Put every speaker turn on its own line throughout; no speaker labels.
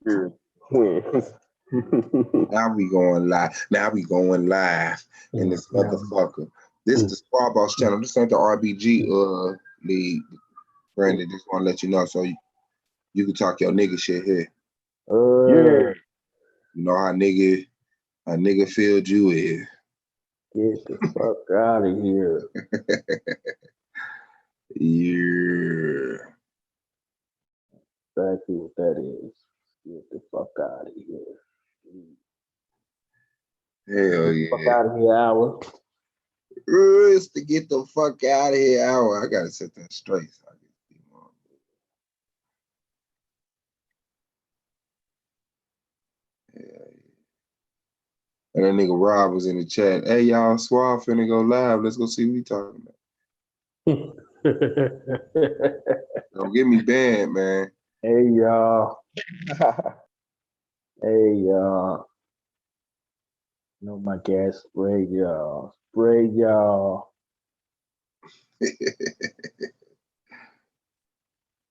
Twins.
Now we going live. Now we going live in this motherfucker. This the Squad Boss channel. This ain't the RBG league. Brandon, just want to let you know so you can talk your nigga shit here.
Yeah.
You know how nigga filled you is.
Get the fuck out of here.
Yeah.
Exactly what that is. Get the fuck out of here.
Hell
Get the fuck
yeah.
out of here, hour.
It's to get the fuck out of here hour. I gotta set that straight. So I can see more. Yeah. And that nigga Rob was in the chat. Hey y'all, Suave finna go live. Let's go see what we talking about. Don't get me banned, man.
Hey y'all. Hey y'all. No, my gas spray y'all. Spray y'all.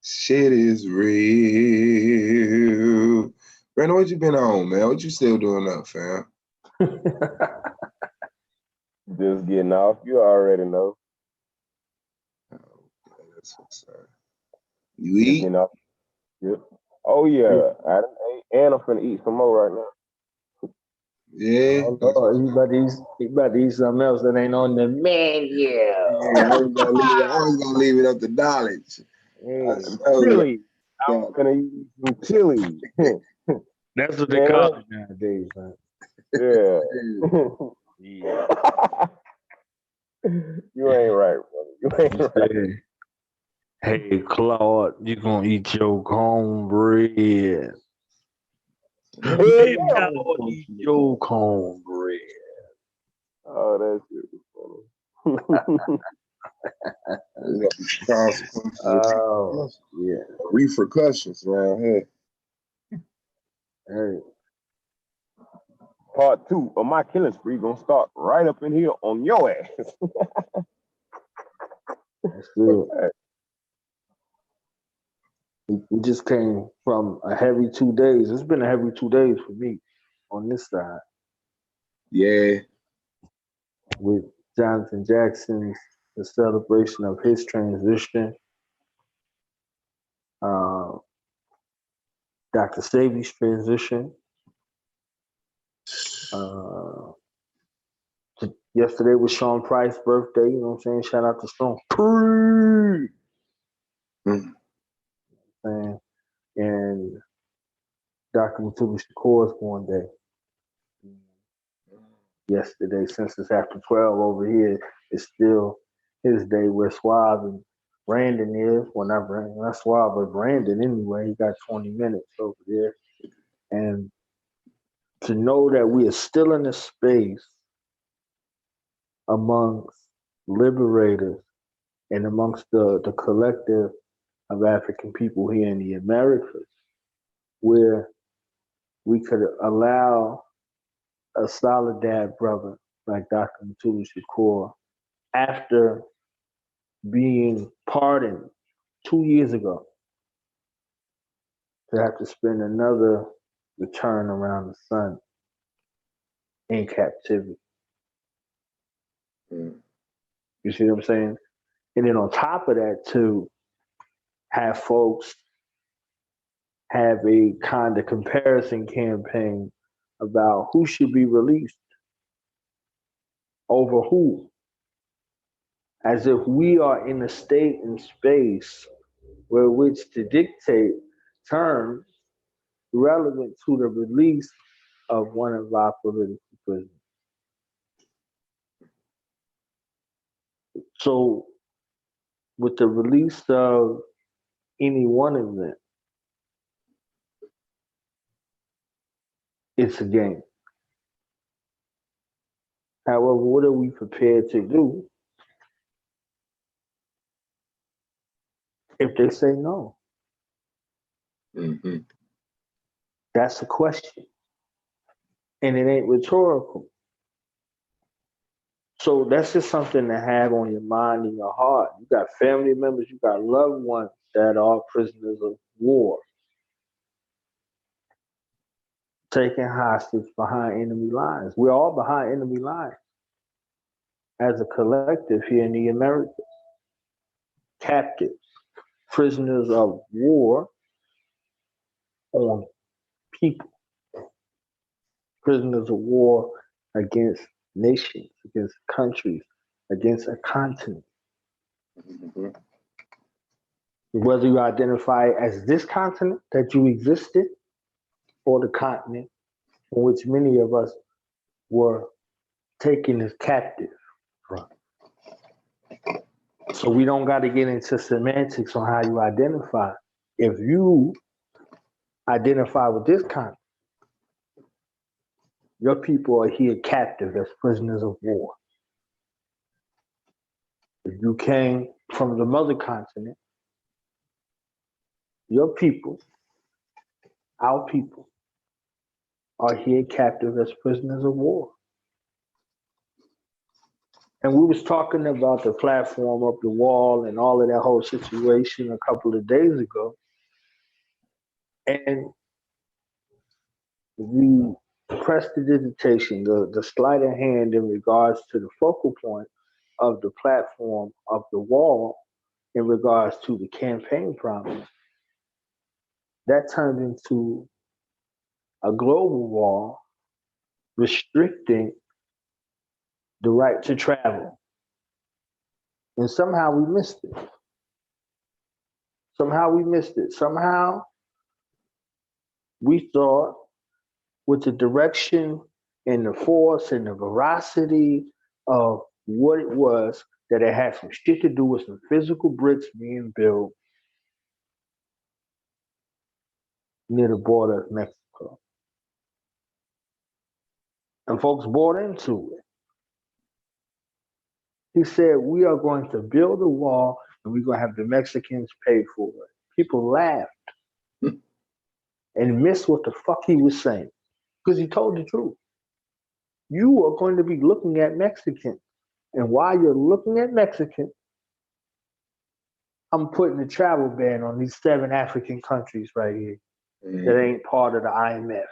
Shit is real. Brandon, what you been on, man? What you still doing up, fam?
Just getting off. You already know.
That's what's up. You eat?
Getting off. Yep. Oh yeah. I done ate, and I'm finna eat some more right now.
Yeah.
Oh, Lord, he about to eat something else that ain't on the menu.
Yeah, I was gonna leave it up to knowledge.
Chili. I'm gonna eat some chili.
That's what they call it nowadays, man.
Yeah.
Yeah.
You ain't right, brother. You ain't right.
Hey, Claude, you gonna eat your cornbread. Hey, Claude, eat your cornbread.
Oh, that shit was funny.
Oh, yeah.
Repercussions around here.
Hey.
Part 2 of my killing spree gonna start right up in here on your ass.
That's good. We just came from a heavy 2 days. It's been a heavy 2 days for me on this side.
Yeah.
With Jonathan Jackson's the celebration of his transition. Dr. Sabi's transition. Yesterday was Sean Price's birthday, you know what I'm saying? Shout out to Sean Price. And Dr. Mutulu Shakur's born day. Yesterday, since it's after 12 over here, it's still his day where Suave and Brandon is. Well, not Brandon, not Suave, but Brandon anyway. He got 20 minutes over there. And to know that we are still in a space amongst liberators and amongst the collective of African people here in the Americas, where we could allow a solid dad brother like Dr. Mutulu Shakur, after being pardoned 2 years ago, to have to spend another return around the sun in captivity. You see what I'm saying? And then on top of that, to have folks have a kind of comparison campaign about who should be released over who, as if we are in a state and space where which to dictate terms relevant to the release of one of our political prisoners. So with the release of any one of them, it's a game. However, what are we prepared to do if they say no?
Mm-hmm.
That's a question. And it ain't rhetorical. So that's just something to have on your mind and your heart. You got family members, you got loved ones that are prisoners of war. taken hostage behind enemy lines. We're all behind enemy lines as a collective here in the Americas. Captives, prisoners of war on people, prisoners of war against nations, against countries, against a continent.
Mm-hmm.
Whether you identify as this continent that you existed or the continent in which many of us were taken as captive from. So we don't got to get into semantics on how you identify. If you identify with this continent, your people are here captive as prisoners of war. If you came from the mother continent, your people, our people, are here captive as prisoners of war. And we was talking about the platform up the wall and all of that whole situation a couple of days ago. And we prestidigitation, the sleight of hand in regards to the focal point of the platform of the wall in regards to the campaign promise, that turned into a global wall restricting the right to travel. And somehow we missed it. Somehow we thought with the direction and the force and the veracity of what it was, that it had some shit to do with some physical bricks being built near the border of Mexico. And folks bought into it. He said, we are going to build a wall and we're going to have the Mexicans pay for it. People laughed and missed what the fuck he was saying because he told the truth. You are going to be looking at Mexicans. And while you're looking at Mexicans, I'm putting a travel ban on these 7 African countries right here that ain't part of the IMF.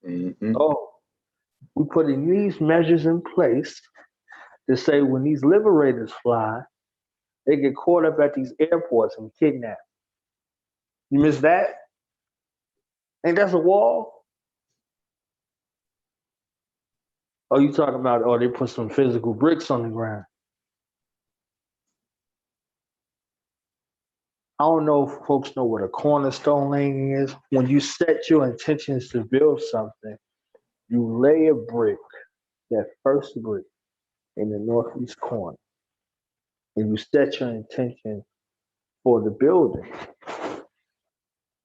Mm-hmm.
Oh, we're putting these measures in place to say when these liberators fly, they get caught up at these airports and kidnapped. You missed that? Ain't that a wall? Oh, you talking about, oh, they put some physical bricks on the ground. I don't know if folks know what a cornerstone laying is. When you set your intentions to build something, you lay a brick, that first brick, in the northeast corner, and you set your intention for the building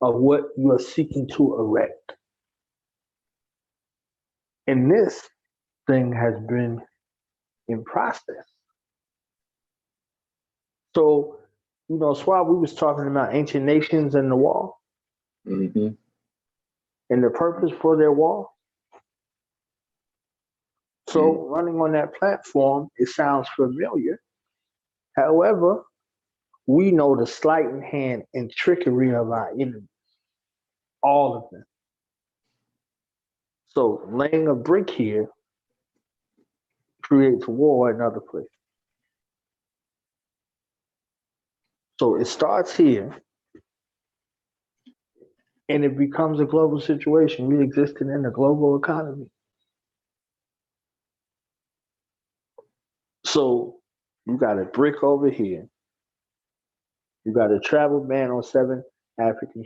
of what you are seeking to erect. And this thing has been in process. So, Swab, we was talking about ancient nations and the wall,
Mm-hmm.
and the purpose for their wall. So running on that platform, it sounds familiar. However, we know the sleight of hand and trickery of our enemies, all of them. So laying a brick here creates war in other places. So it starts here, and it becomes a global situation. We existing in a global economy. So you got a brick over here. You got a travel ban on 7 African